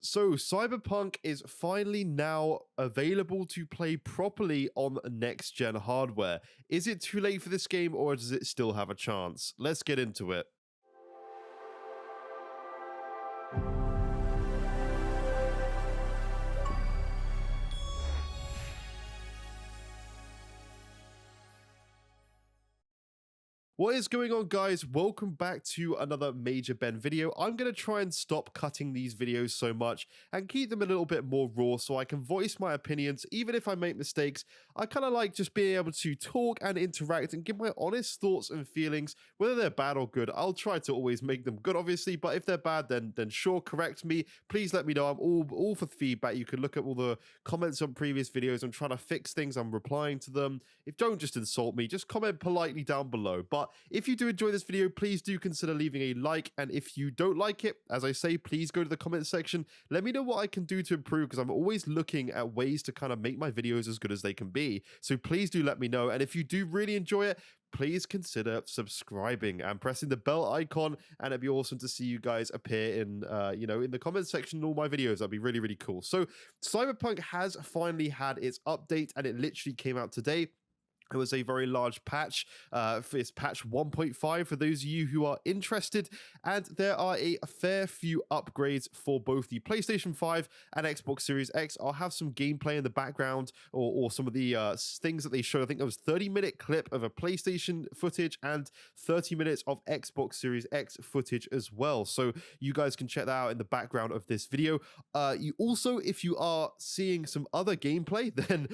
So, Cyberpunk is finally now available to play properly on next gen hardware. Is it too late for this game or does it still have a chance? Let's get into it. What is going on, guys? Welcome back to another Major Ben video. I'm going to try and stop cutting these videos so much and keep them a little bit more raw so I can voice my opinions. Even if I make mistakes, I kind of like just being able to talk and interact and give my honest thoughts and feelings, whether they're bad or good. I'll try to always make them good, obviously, but if they're bad, then sure, correct me. Please let me know. I'm all for feedback. You can look at all the comments on previous videos. I'm trying to fix things. I'm replying to them. If don't just insult me, just comment politely down below. But if you do enjoy this video, please do consider leaving a like. And if you don't like it, as I say, please go to the comment section. Let me know what I can do to improve, because I'm always looking at ways to kind of make my videos as good as they can be. So please do let me know. And if you do really enjoy it, please consider subscribing and pressing the bell icon, and it'd be awesome to see you guys appear in in the comment section in all my videos. That'd be really, really cool. So Cyberpunk has finally had its update, and it literally came out today. It was a very large patch. It's patch 1.5 for those of you who are interested. And there are a fair few upgrades for both the PlayStation 5 and Xbox Series X. I'll have some gameplay in the background, or some of the things that they showed. I think there was a 30-minute clip of a PlayStation footage and 30 minutes of Xbox Series X footage as well. So you guys can check that out in the background of this video. You also, if you are seeing some other gameplay, then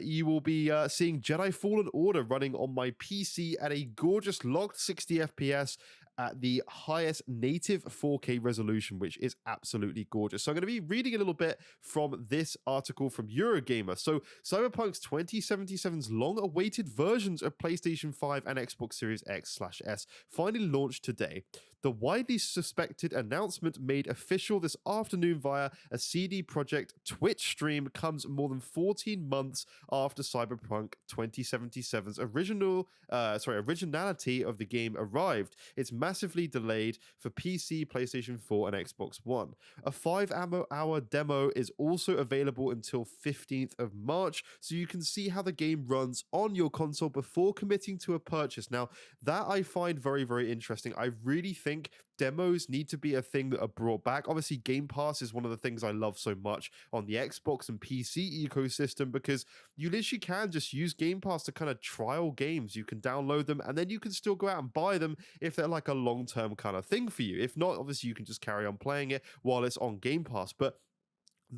you will be seeing Jedi Fallen Order running on my PC at a gorgeous locked 60 FPS at the highest native 4K resolution, which is absolutely gorgeous. So I'm going to be reading a little bit from this article from Eurogamer. So Cyberpunk's 2077's long-awaited versions of PlayStation 5 and Xbox Series X/S finally launched today. The widely suspected announcement made official this afternoon via a CD Projekt Twitch stream comes more than 14 months after Cyberpunk 2077's originality of the game arrived. It's massively delayed for PC, PlayStation 4, and Xbox One. A 5-hour demo is also available until 15th of March, so you can see how the game runs on your console before committing to a purchase. Now, that I find very, very interesting. I really think demos need to be a thing that are brought back. Obviously, Game Pass is one of the things I love so much on the Xbox and PC ecosystem, because you literally can just use Game Pass to kind of trial games. You can download them and then you can still go out and buy them if they're like a long-term kind of thing for you. If not, obviously you can just carry on playing it while it's on Game Pass. But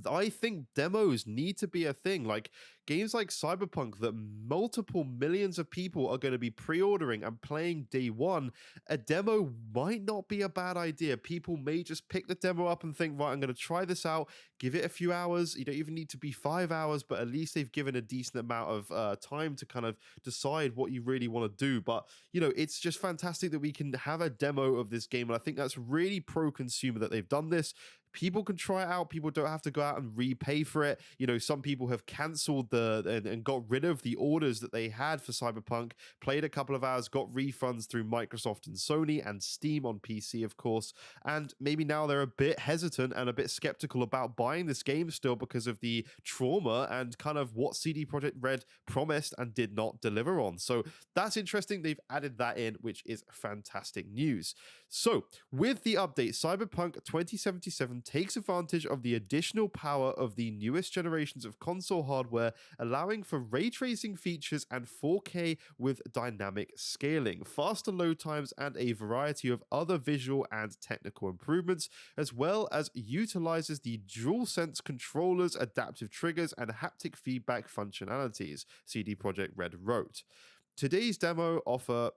I think demos need to be a thing. Like games like Cyberpunk that multiple millions of people are going to be pre-ordering and playing day one, a demo might not be a bad idea. People may just pick the demo up and think, right, I'm going to try this out, give it a few hours. You don't even need to be 5 hours, but at least they've given a decent amount of time to kind of decide what you really want to do. But, it's just fantastic that we can have a demo of this game. And I think that's really pro-consumer that they've done this. People can try it out. People don't have to go out and repay for it. Some people have cancelled and got rid of the orders that they had for Cyberpunk, played a couple of hours, got refunds through Microsoft and Sony and Steam on PC, of course. And maybe now they're a bit hesitant and a bit skeptical about buying this game still because of the trauma and kind of what CD Projekt Red promised and did not deliver on. So that's interesting. They've added that in, which is fantastic news. So with the update, Cyberpunk 2077 takes advantage of the additional power of the newest generations of console hardware, allowing for ray tracing features and 4K with dynamic scaling, faster load times, and a variety of other visual and technical improvements, as well as utilizes the DualSense controllers, adaptive triggers, and haptic feedback functionalities, CD Projekt Red wrote. Today's demo offered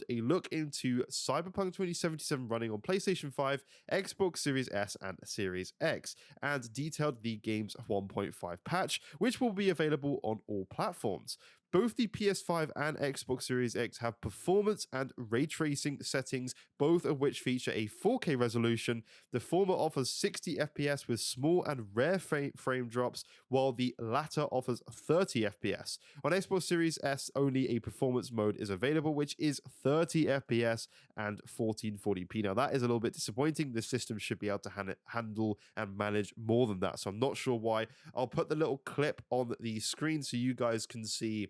a look into Cyberpunk 2077 running on PlayStation 5, Xbox Series S, and Series X, and detailed the game's 1.5 patch, which will be available on all platforms. Both the PS5 and Xbox Series X have performance and ray tracing settings, both of which feature a 4K resolution. The former offers 60 FPS with small and rare frame drops, while the latter offers 30 FPS. On Xbox Series S, only a performance mode is available, which is 30 FPS and 1440p. Now, that is a little bit disappointing. The system should be able to handle and manage more than that, so I'm not sure why. I'll put the little clip on the screen so you guys can see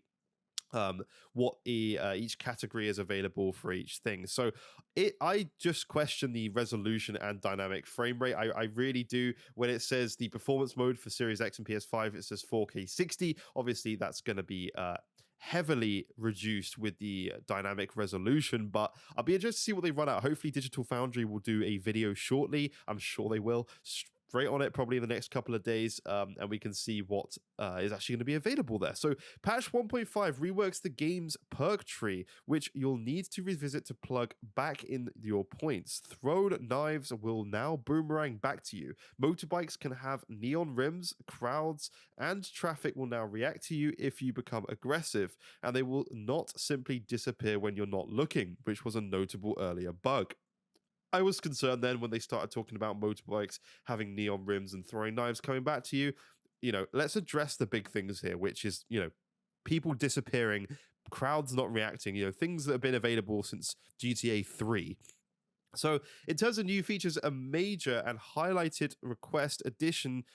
what each category is available for each thing. So I just question the resolution and dynamic frame rate. I really do. When it says the performance mode for Series X and PS5, it says 4K 60. Obviously, that's going to be heavily reduced with the dynamic resolution, but I'll be interested to see what they run out. Hopefully Digital Foundry will do a video shortly. I'm sure they will. Straight on it probably in the next couple of days, and we can see what is actually going to be available there. So patch 1.5 reworks the game's perk tree, which you'll need to revisit to plug back in your points. Thrown knives will now boomerang back to you. Motorbikes can have neon rims. Crowds and traffic will now react to you if you become aggressive, and they will not simply disappear when you're not looking, which was a notable earlier bug. I was concerned then when they started talking about motorbikes having neon rims and throwing knives coming back to you. Let's address the big things here, which is, people disappearing, crowds not reacting, things that have been available since GTA 3. So, in terms of new features, a major and highlighted request addition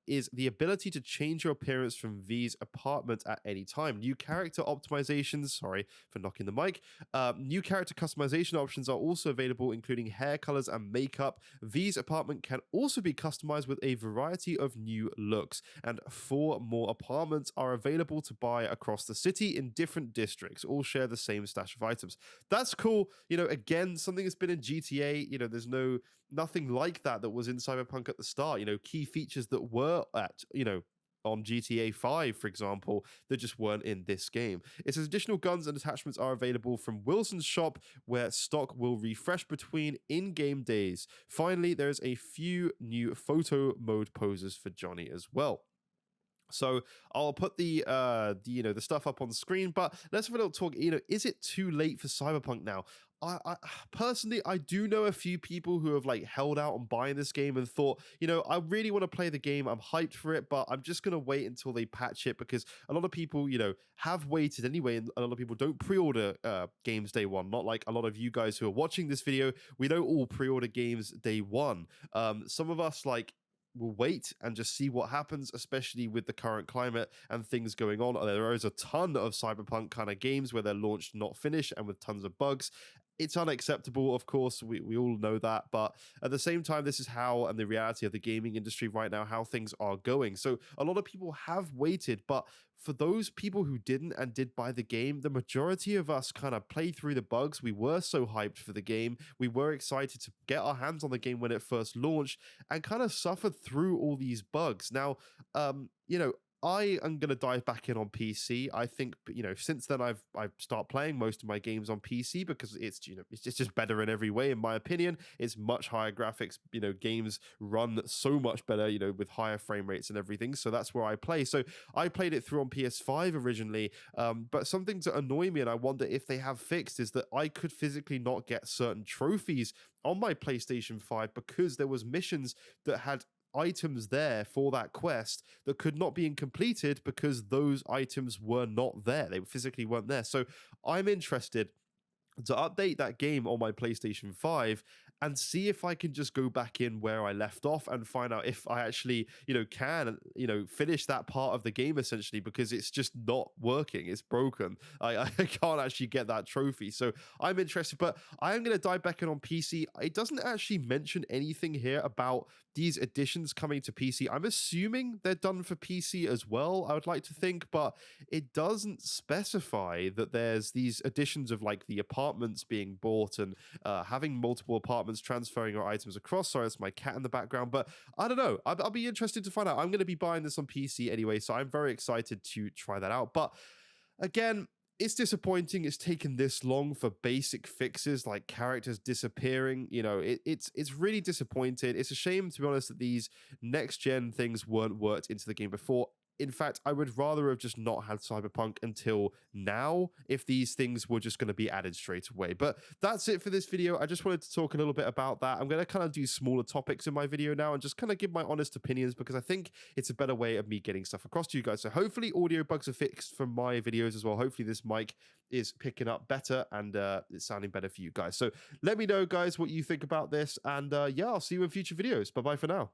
is the ability to change your appearance from V's apartment at any time. New character optimizations, sorry for knocking the mic. New character customization options are also available, including hair colors and makeup. V's apartment can also be customized with a variety of new looks, and 4 more apartments are available to buy across the city in different districts. All share the same stash of items. That's cool. Again, something that's been in GTA. There's nothing like that was in Cyberpunk at the start. Key features that were on GTA 5, for example, that just weren't in this game. It says additional guns and attachments are available from Wilson's shop, where stock will refresh between in-game days. Finally, there's a few new photo mode poses for Johnny as well. So I'll put the stuff up on the screen, but let's have a little talk. Is it too late for Cyberpunk now? I personally, I do know a few people who have held out on buying this game and thought, I really want to play the game. I'm hyped for it, but I'm just going to wait until they patch it, because a lot of people, have waited anyway. And a lot of people don't pre-order games day one. Not like a lot of you guys who are watching this video. We don't all pre-order games day one. Some of us will wait and just see what happens, especially with the current climate and things going on. There is a ton of Cyberpunk kind of games where they're launched not finished and with tons of bugs. It's unacceptable, of course, we all know that, but at the same time, this is how, and the reality of the gaming industry right now, how things are going. So a lot of people have waited, but for those people who didn't and did buy the game, the majority of us kind of played through the bugs. We were so hyped for the game. We were excited to get our hands on the game when it first launched, and kind of suffered through all these bugs. Now, I am going to dive back in on PC. I think, since then I've started playing most of my games on PC, because it's just better in every way, in my opinion. It's much higher graphics. Games run so much better, with higher frame rates and everything. So that's where I play. So I played it through on PS5 originally. But some things that annoy me, and I wonder if they have fixed, is that I could physically not get certain trophies on my PlayStation 5 because there was missions that had items there for that quest that could not be completed because those items were not there. They physically weren't there. So I'm interested to update that game on my PlayStation 5 and see if I can just go back in where I left off and find out if I actually, can, finish that part of the game, essentially, because it's just not working. It's broken. I can't actually get that trophy. So I'm interested, but I am going to dive back in on PC. It doesn't actually mention anything here about these additions coming to PC. I'm assuming they're done for PC as well, I would like to think, but it doesn't specify that there's these additions of the apartments being bought and having multiple apartments, transferring your items across. Sorry, that's my cat in the background, but I don't know. I'll be interested to find out. I'm going to be buying this on PC anyway, so I'm very excited to try that out. But again, it's disappointing it's taken this long for basic fixes like characters disappearing. It's really disappointing. It's a shame, to be honest, that these next gen things weren't worked into the game before. in fact, I would rather have just not had Cyberpunk until now if these things were just going to be added straight away. But that's it for this video. I just wanted to talk a little bit about that. I'm going to kind of do smaller topics in my video now and just kind of give my honest opinions, because I think it's a better way of me getting stuff across to you guys. So hopefully audio bugs are fixed from my videos as well. Hopefully this mic is picking up better and it's sounding better for you guys. So let me know, guys, what you think about this. And yeah, I'll see you in future videos. Bye-bye for now.